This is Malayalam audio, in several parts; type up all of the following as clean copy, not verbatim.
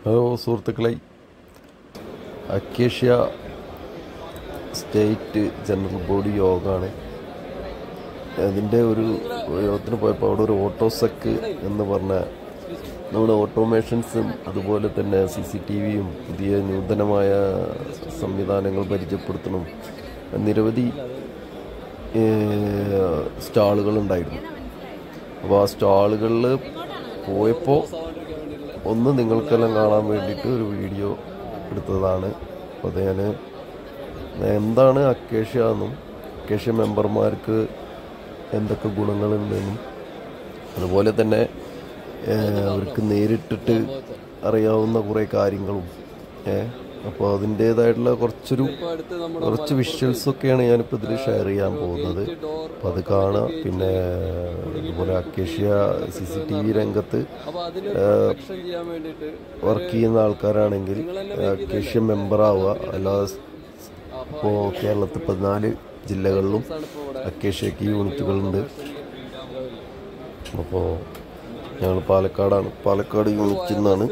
ഹലോ സുഹൃത്തുക്കളെ, അക്കേഷ്യ സ്റ്റേറ്റ് ജനറൽ ബോഡി യോഗമാണ്. അതിൻ്റെ ഒരു യോഗത്തിന് പോയപ്പോൾ അവിടെ ഒരു ഓട്ടോസെക്ക് എന്ന് പറഞ്ഞ നമ്മുടെ ഓട്ടോമേഷൻസും അതുപോലെ തന്നെ CCTVയും പുതിയ നൂതനമായ സംവിധാനങ്ങൾ പരിചയപ്പെടുത്തണം നിരവധി സ്റ്റാളുകളുണ്ടായിരുന്നു. അപ്പോൾ ആ സ്റ്റാളുകളിൽ പോയപ്പോൾ ഒന്ന് നിങ്ങൾക്കെല്ലാം കാണാൻ വേണ്ടിയിട്ട് ഒരു വീഡിയോ എടുത്തതാണ്. അപ്പോൾ അത് ഞാൻ എന്താണ് അക്കേഷ്യ എന്നും അക്കേഷ്യ മെമ്പർമാർക്ക് എന്തൊക്കെ ഗുണങ്ങളുണ്ടെന്നും അതുപോലെ തന്നെ അവർക്ക് നേരിട്ടിട്ട് അറിയാവുന്ന കുറേ കാര്യങ്ങളും അപ്പോൾ അതിൻ്റേതായിട്ടുള്ള കുറച്ച് വിഷ്വൽസൊക്കെയാണ് ഞാനിപ്പോൾ ഇതിൽ ഷെയർ ചെയ്യാൻ പോകുന്നത്. അപ്പോൾ അത് കാണുക. പിന്നെ അതുപോലെ അക്കേഷ്യ CCTV രംഗത്ത് വർക്ക് ചെയ്യുന്ന ആൾക്കാരാണെങ്കിൽ അക്കേഷ്യ മെമ്പറാവുക. അല്ലാതെ ഇപ്പോൾ കേരളത്തിൽ 14 ജില്ലകളിലും അക്കേഷ്യക്ക് യൂണിറ്റുകളുണ്ട്. അപ്പോൾ ഞങ്ങൾ പാലക്കാട് യൂണിറ്റിൽ നിന്നാണ്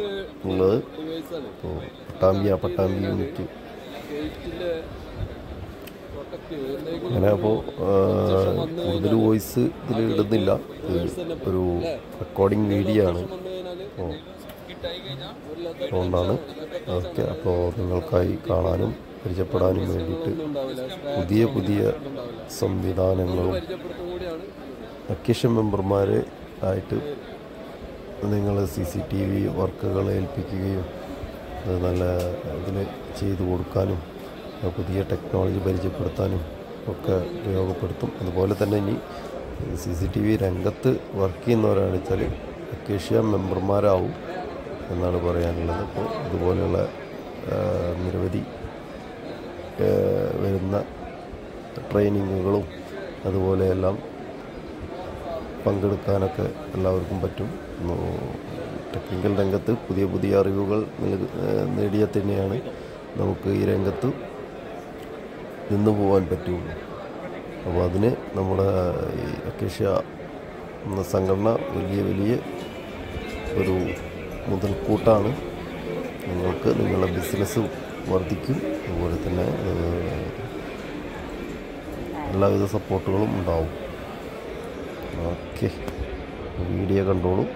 ഉള്ളത്. അപ്പോൾ പട്ടാമ്പി യൂണിറ്റ് അങ്ങനെ. അപ്പോൾ കൂടുതൽ വോയിസ് ഇതിൽ ഇടുന്നില്ല, ഒരു റെക്കോർഡിങ് വീഡിയോ ആണ്. അപ്പോൾ അതുകൊണ്ടാണ് അതൊക്കെ. അപ്പോൾ നിങ്ങൾക്കായി കാണാനും പരിചയപ്പെടാനും വേണ്ടിയിട്ട് പുതിയ സംവിധാനങ്ങളും അക്കേഷ്യ മെമ്പർമാർ ആയിട്ട് നിങ്ങൾ CCTV വർക്കുകൾ ഏൽപ്പിക്കുകയും അത് നല്ല ഇതിൽ ചെയ്തു കൊടുക്കാനും പുതിയ ടെക്നോളജി പരിചയപ്പെടുത്താനും ഒക്കെ ഉപയോഗപ്പെടുത്തും. അതുപോലെ തന്നെ ഇനി CCTV രംഗത്ത് വർക്ക് ചെയ്യുന്നവരാണെന്ന് വെച്ചാൽ അക്കേഷ്യ മെമ്പർമാരാവും എന്നാണ് പറയാനുള്ളത്. അപ്പോൾ അതുപോലെയുള്ള നിരവധി വരുന്ന ട്രെയിനിങ്ങുകളും അതുപോലെയെല്ലാം പങ്കെടുക്കാനൊക്കെ എല്ലാവർക്കും പറ്റും. ടെക്നിക്കൽ രംഗത്ത് പുതിയ അറിവുകൾ നേടിയാൽ തന്നെയാണ് നമുക്ക് ഈ രംഗത്ത് നിന്നു പോകാൻ പറ്റുള്ളൂ. അപ്പോൾ അതിന് നമ്മുടെ ഈ അക്കേഷ്യ എന്ന സംഘടന വലിയ ഒരു മുതൽക്കൂട്ടാണ്. നിങ്ങൾക്ക് നിങ്ങളുടെ ബിസിനസ് വർദ്ധിക്കും. അതുപോലെ തന്നെ എല്ലാവിധ സപ്പോർട്ടുകളും ഉണ്ടാവും. ഓക്കെ, വീഡിയോ കണ്ടോളൂ.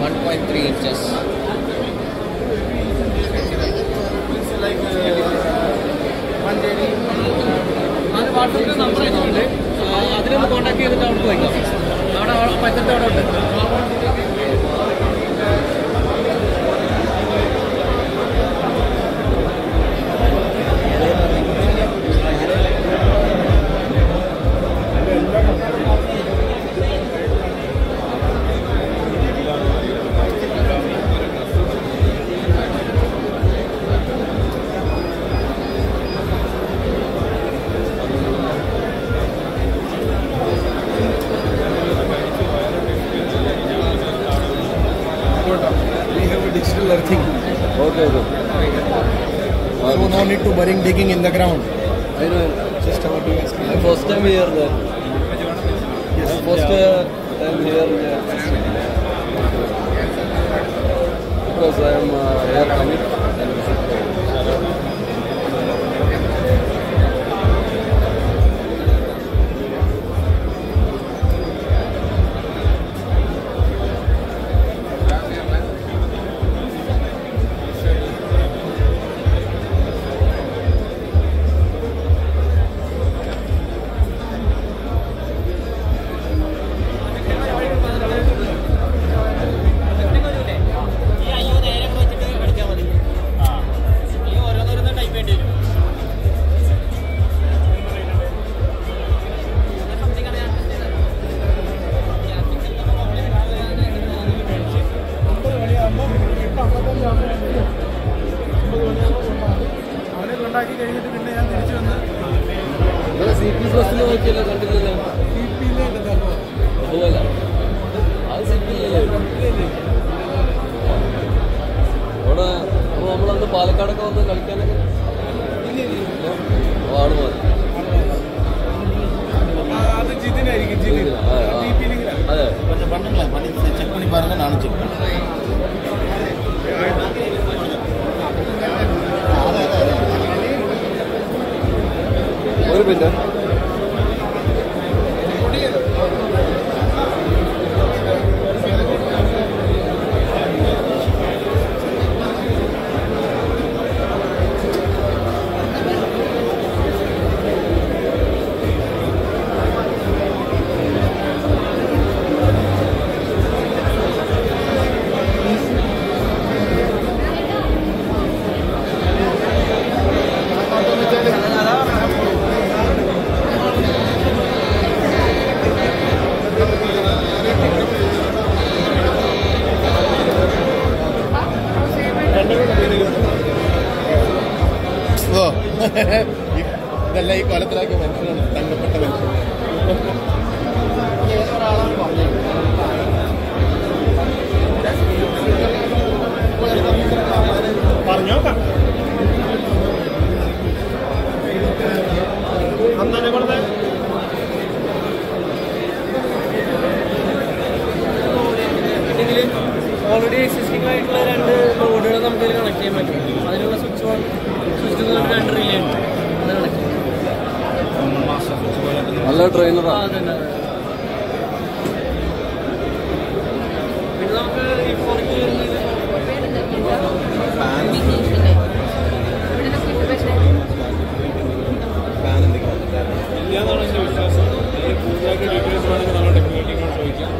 1.3 inches. വാട്സാപ്പിൽ നമ്പർ അയച്ചിട്ടുണ്ട്. അതിലൊന്ന് കോൺടാക്ട് ചെയ്തിട്ട് അവർക്ക് വയ്ക്കാം. അവിടെ പച്ചത്തെ അവിടെ ഉണ്ട്. Digital earthing. Okay. So no need to digging in the ground. I know. Just about to ask. First time here there. Yes. First time here. Because I am here coming. നമ്മളന്ന് പാലക്കാടൊക്കെ വന്ന് കളിക്കാനൊക്കെ ആണ് മതി. അതെ ചെക്ക് പണി പറഞ്ഞാണ് ചെക്ക് ഒരു മിനിറ്റ്. ഇതെല്ലാം ഈ കൊലത്തിലാക്കിയ മനുഷ്യനാണ്, തങ്കപ്പെട്ട മനുഷ്യൻ. പറഞ്ഞോക്കാം അന്നെ കൊടുത്തേ. ഓൾറെഡി എക്സിസ്റ്റിംഗ് ആയിട്ടുള്ള 2 ബോർഡുകൾ നമുക്ക് കണക്ട് ചെയ്യാൻ പറ്റും. അതിനുള്ള സ്വിച്ച് സ്വിച്ച് 2 റിലേ ഉണ്ട്. അത് കണക്ട് ചെയ്യാം. നല്ല ട്രെയിനറാണ്. പിന്നെ നമുക്ക് ഈ പുറത്ത് ഇല്ലാന്നാണ് എൻ്റെ വിശ്വാസം. കൂടുതലായിട്ട് ഡീറ്റെയിൽസ് വേണമെങ്കിൽ നമ്മൾ ടെക്നിക്കൽ ടീമിനോട് ചോദിക്കാം.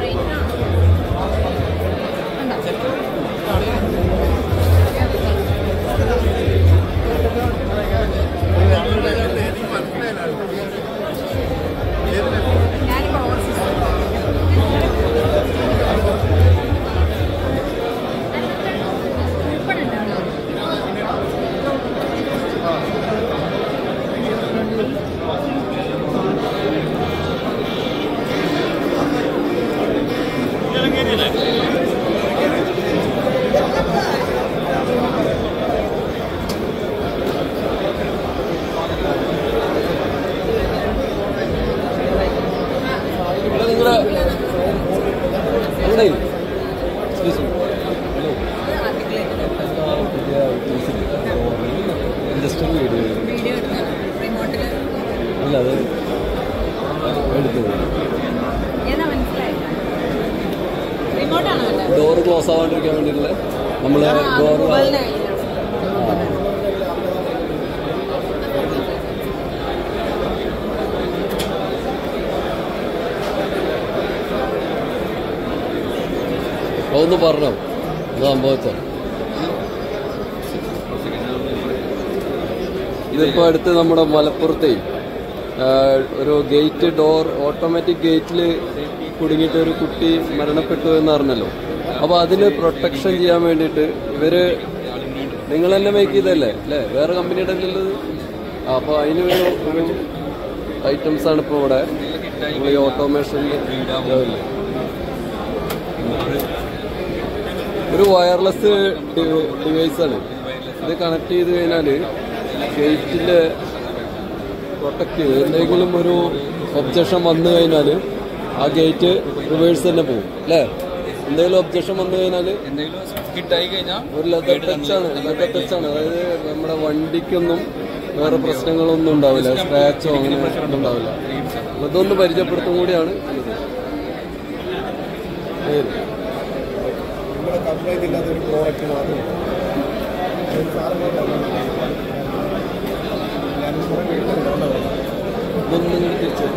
അല്ല അത് എടുത്തു റിമോട്ടാണോ? ഡോറ് ക്ലോസ് ആവാണ്ടിരിക്കാൻ വേണ്ടിയിട്ടുള്ള നമ്മൾ ഡോറ് അതൊന്ന് പറഞ്ഞോ ഇത് സംഭവിച്ചോ. ഇതിപ്പോൾ അടുത്ത് നമ്മുടെ മലപ്പുറത്തെ ഒരു ഗേറ്റ് ഡോർ ഓട്ടോമാറ്റിക് ഗേറ്റിൽ കുടുങ്ങിയിട്ട് ഒരു കുട്ടി മരണപ്പെട്ടു എന്ന് അറിഞ്ഞല്ലോ. അപ്പോൾ അതിന് പ്രൊട്ടക്ഷൻ ചെയ്യാൻ വേണ്ടിയിട്ട് നിങ്ങൾ തന്നെ മേക്ക് ചെയ്തല്ലേ അല്ലേ, വേറെ കമ്പനിയുടെ ഉള്ളത്. അപ്പോൾ അതിന് ഒരു ഐറ്റംസാണ് ഇപ്പോൾ ഇവിടെ നമ്മൾ ഈ ഓട്ടോമേഷനിൽ. ഒരു വയർലെസ് ഡിവൈസാണ് ഇത്. കണക്ട് ചെയ്ത് കഴിഞ്ഞാൽ ഗേറ്റിൻ്റെ പ്രൊട്ടക്റ്റ് ചെയ്ത് എന്തെങ്കിലും ഒരു ഒബ്ജക്ഷൻ വന്നു കഴിഞ്ഞാൽ ആ ഗേറ്റ് റിവേഴ്സ് തന്നെ പോകും അല്ലേ. എന്തെങ്കിലും ഒബ്ജക്ഷൻ വന്നു കഴിഞ്ഞാൽ ഒരു ലെതർ ടച്ചാണ്. അതായത് നമ്മുടെ വണ്ടിക്കൊന്നും വേറെ പ്രശ്നങ്ങളൊന്നും ഉണ്ടാവില്ല, സ്ക്രാച്ചോ അങ്ങനെ ഒന്നും ഉണ്ടാവില്ല. അതൊന്ന് പരിചയപ്പെടുത്തും കൂടിയാണ് ഇതൊന്നും തിരിച്ചു.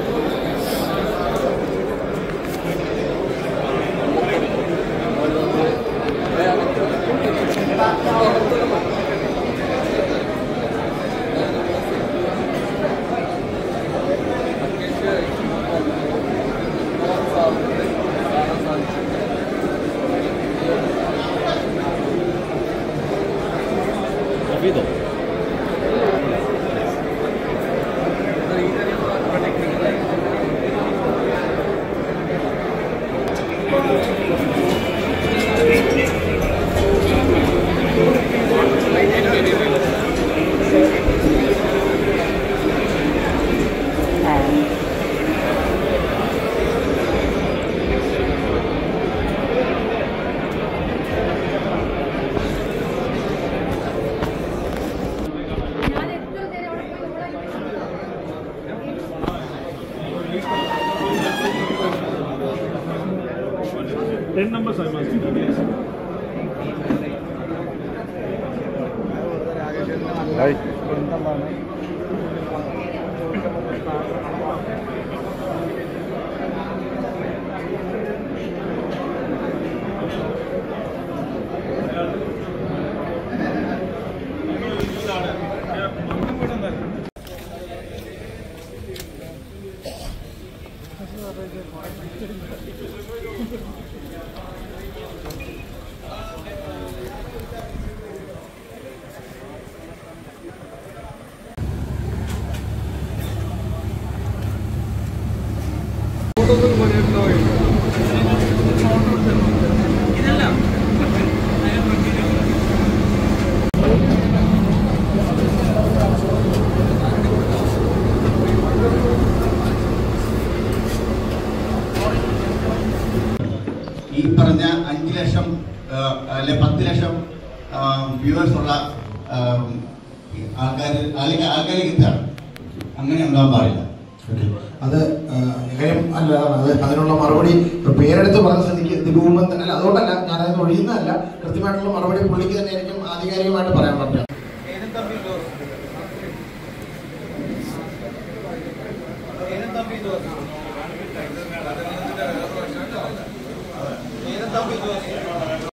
ഈ പറഞ്ഞ 5 ലക്ഷം അല്ലെ 10 ലക്ഷം വ്യൂവേഴ്സ് ഉള്ള ആൾക്കാർക്ക് എത്താണ് അങ്ങനെ ഉണ്ടാകാൻ പാടില്ല. അത് അല്ല, അതിനുള്ള മറുപടി പേരെടുത്ത് പറഞ്ഞ സ്ഥിതിക്ക് ദിലൂപൻ തന്നെ അല്ല, അതുകൊണ്ടല്ല ഞാനതിന് ഒഴിയുന്നതല്ല, കൃത്യമായിട്ടുള്ള മറുപടി പുള്ളിക്ക് തന്നെ ആയിരിക്കും ആധികാരികമായിട്ട് പറയാൻ പറ്റുക. തമ്പി